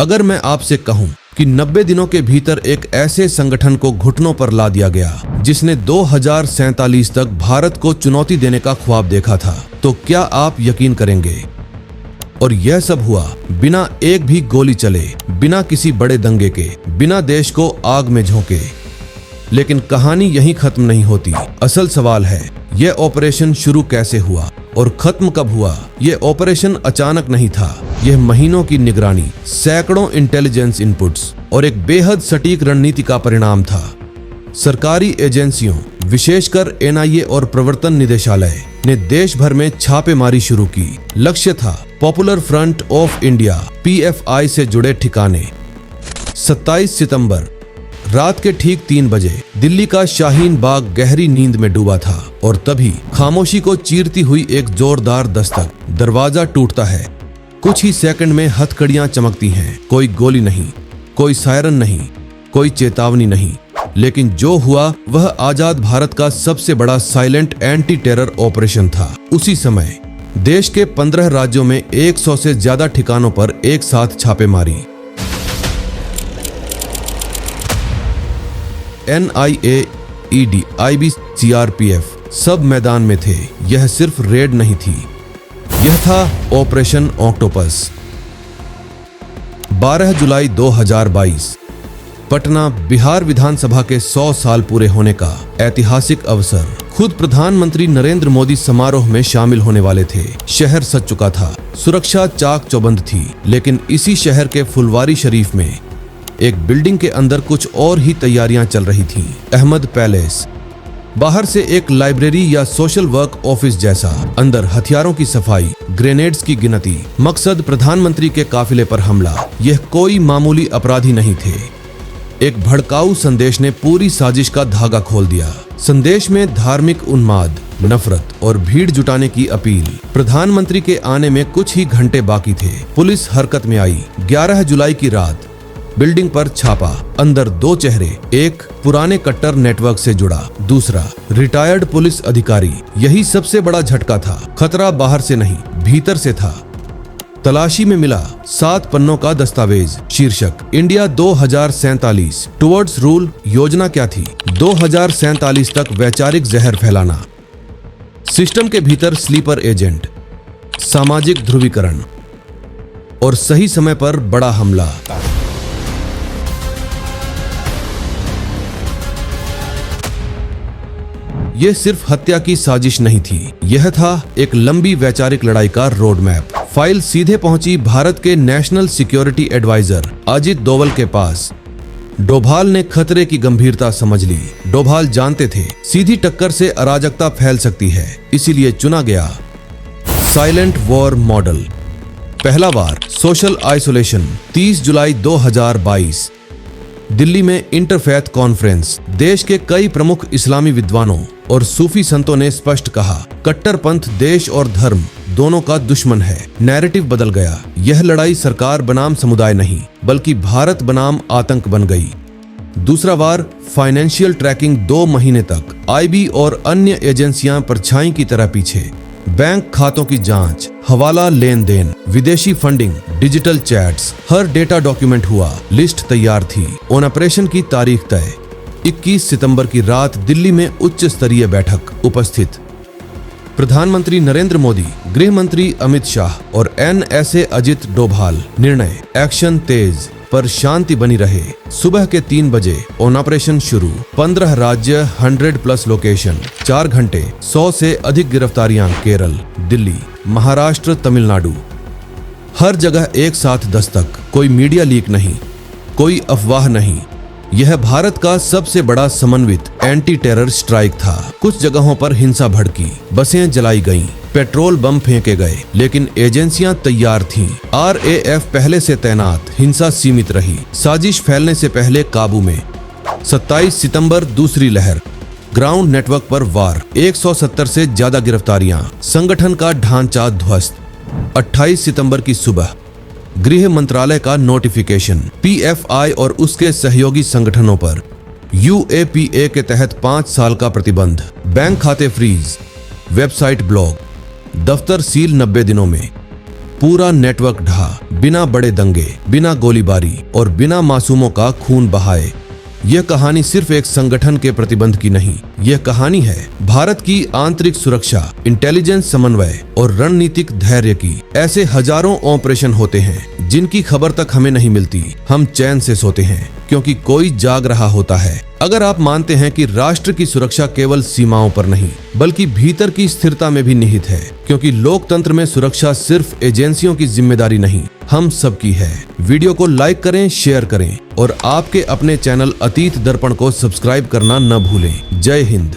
अगर मैं आपसे कहूं कि 90 दिनों के भीतर एक ऐसे संगठन को घुटनों पर ला दिया गया जिसने 2047 तक भारत को चुनौती देने का ख्वाब देखा था, तो क्या आप यकीन करेंगे? और यह सब हुआ बिना एक भी गोली चले, बिना किसी बड़े दंगे के, बिना देश को आग में झोंके। लेकिन कहानी यहीं खत्म नहीं होती। असल सवाल है, यह ऑपरेशन शुरू कैसे हुआ और खत्म कब हुआ? यह ऑपरेशन अचानक नहीं था। यह महीनों की निगरानी, सैकड़ों इंटेलिजेंस इनपुट्स और एक बेहद सटीक रणनीति का परिणाम था। सरकारी एजेंसियों, विशेषकर एनआईए और प्रवर्तन निदेशालय ने देश भर में छापेमारी शुरू की। लक्ष्य था popular front of India (PFI) से जुड़े ठिकाने। 27 सितंबर रात के ठीक 3 बजे दिल्ली का शाहीन बाग गहरी नींद में डूबा था और तभी खामोशी को चीरती हुई एक जोरदार दस्तक। दरवाजा टूटता है। कुछ ही सेकंड में हथकड़ियां चमकती हैं। कोई गोली नहीं, कोई सायरन नहीं, कोई चेतावनी नहीं, लेकिन जो हुआ वह आजाद भारत का सबसे बड़ा साइलेंट एंटी टेरर ऑपरेशन था। उसी समय देश के 15 राज्यों में 100 से ज्यादा ठिकानों पर एक साथ छापेमारी। एनआईए, ईडी, आईबी, सीआरपीएफ सब मैदान में थे। यह सिर्फ रेड नहीं थी, यह था ऑपरेशन ऑक्टोपस। 12 जुलाई 2022 पटना, बिहार विधानसभा के 100 साल पूरे होने का ऐतिहासिक अवसर। खुद प्रधानमंत्री नरेंद्र मोदी समारोह में शामिल होने वाले थे। शहर सज चुका था, सुरक्षा चाक चौबंद थी। लेकिन इसी शहर के फुलवारी शरीफ में एक बिल्डिंग के अंदर कुछ और ही तैयारियां चल रही थीं। अहमद पैलेस, बाहर से एक लाइब्रेरी या सोशल वर्क ऑफिस जैसा, अंदर हथियारों की सफाई, ग्रेनेड्स की गिनती, मकसद प्रधानमंत्री के काफिले पर हमला। यह कोई मामूली अपराधी नहीं थे। एक भड़काऊ संदेश ने पूरी साजिश का धागा खोल दिया। संदेश में धार्मिक उन्माद, नफरत और भीड़ जुटाने की अपील। प्रधानमंत्री के आने में कुछ ही घंटे बाकी थे। पुलिस हरकत में आई। 11 जुलाई की रात बिल्डिंग पर छापा। अंदर 2 चेहरे, एक पुराने कट्टर नेटवर्क से जुड़ा, दूसरा रिटायर्ड पुलिस अधिकारी। यही सबसे बड़ा झटका था। खतरा बाहर से नहीं, भीतर से था। तलाशी में मिला 7 पन्नों का दस्तावेज। शीर्षक, इंडिया 2047 टुवर्ड्स रूल। योजना क्या थी? 2047 तक वैचारिक जहर फैलाना। सिस्टम के भीतर स्लीपर एजेंट, सामाजिक ध्रुवीकरण और सही समय पर बड़ा हमला। यह सिर्फ हत्या की साजिश नहीं थी, यह था एक लंबी वैचारिक लड़ाई का रोड मैप। फाइल सीधे पहुंची भारत के national security adviser Ajit Doval के पास। डोभाल ने खतरे की गंभीरता समझ ली। डोभाल जानते थे सीधी टक्कर से अराजकता फैल सकती है, इसीलिए चुना गया साइलेंट वॉर मॉडल। पहला वार, सोशल आइसोलेशन। 30 जुलाई 2022 दिल्ली में इंटरफेथ कॉन्फ्रेंस। देश के कई प्रमुख इस्लामी विद्वानों और सूफी संतों ने स्पष्ट कहा, कट्टरपंथ देश और धर्म दोनों का दुश्मन है। नैरेटिव बदल गया। यह लड़ाई सरकार बनाम समुदाय नहीं, बल्कि भारत बनाम आतंक बन गई। दूसरा वार, फाइनेंशियल ट्रैकिंग। 2 महीने तक आईबी और अन्य एजेंसियां परछाई की तरह पीछे। बैंक खातों की जांच, हवाला लेन देन, विदेशी फंडिंग, डिजिटल चैट्स, हर डेटा डॉक्यूमेंट हुआ। लिस्ट तैयार थी। ऑन ऑपरेशन की तारीख तय। 21 सितंबर की रात दिल्ली में उच्च स्तरीय बैठक। उपस्थित प्रधानमंत्री नरेंद्र मोदी, गृह मंत्री अमित शाह और एनएसए अजित डोभाल। निर्णय, एक्शन तेज पर शांति बनी रहे। सुबह के 3 बजे ऑन ऑपरेशन शुरू। 15 राज्य, 100+ लोकेशन। 4 घंटे, 100 से अधिक गिरफ्तारियां। केरल, दिल्ली, महाराष्ट्र, तमिलनाडु। हर जगह एक साथ दस्तक। कोई मीडिया लीक नहीं, कोई अफवाह नहीं। यह भारत का सबसे बड़ा समन्वित एंटी टेरर स्ट्राइक था। कुछ जगहों पर हिंसा भड़की, बसें जलाई गईं, पेट्रोल बम फेंके गए, लेकिन एजेंसियां तैयार थीं। आरएएफ पहले से तैनात। हिंसा सीमित रही। साजिश फैलने से पहले काबू में। 27 सितंबर दूसरी लहर। ग्राउंड नेटवर्क पर वार। 170 से ज्यादा गिरफ्तारियां। संगठन का ढांचा ध्वस्त। 28 सितंबर की सुबह गृह मंत्रालय का नोटिफिकेशन। पीएफआई और उसके सहयोगी संगठनों पर यूएपीए के तहत 5 साल का प्रतिबंध। बैंक खाते फ्रीज, वेबसाइट ब्लॉक, दफ्तर सील 90 दिनों में। पूरा नेटवर्क ढहा, बिना बड़े दंगे, बिना गोलीबारी और बिना मासूमों का खून बहाए। यह कहानी सिर्फ एक संगठन के प्रतिबंध की नहीं, यह कहानी है भारत की आंतरिक सुरक्षा, इंटेलिजेंस समन्वय और रणनीतिक धैर्य की। ऐसे हजारों ऑपरेशन होते हैं जिनकी खबर तक हमें नहीं मिलती। हम चैन से सोते हैं क्योंकि कोई जाग रहा होता है। अगर आप मानते हैं कि राष्ट्र की सुरक्षा केवल सीमाओं पर नहीं बल्कि भीतर की स्थिरता में भी निहित है, क्योंकि लोकतंत्र में सुरक्षा सिर्फ एजेंसियों की जिम्मेदारी नहीं, हम सबकी है। वीडियो को लाइक करें, शेयर करें और आपके अपने चैनल अतीत दर्पण को सब्सक्राइब करना न भूलें। जय हिंद।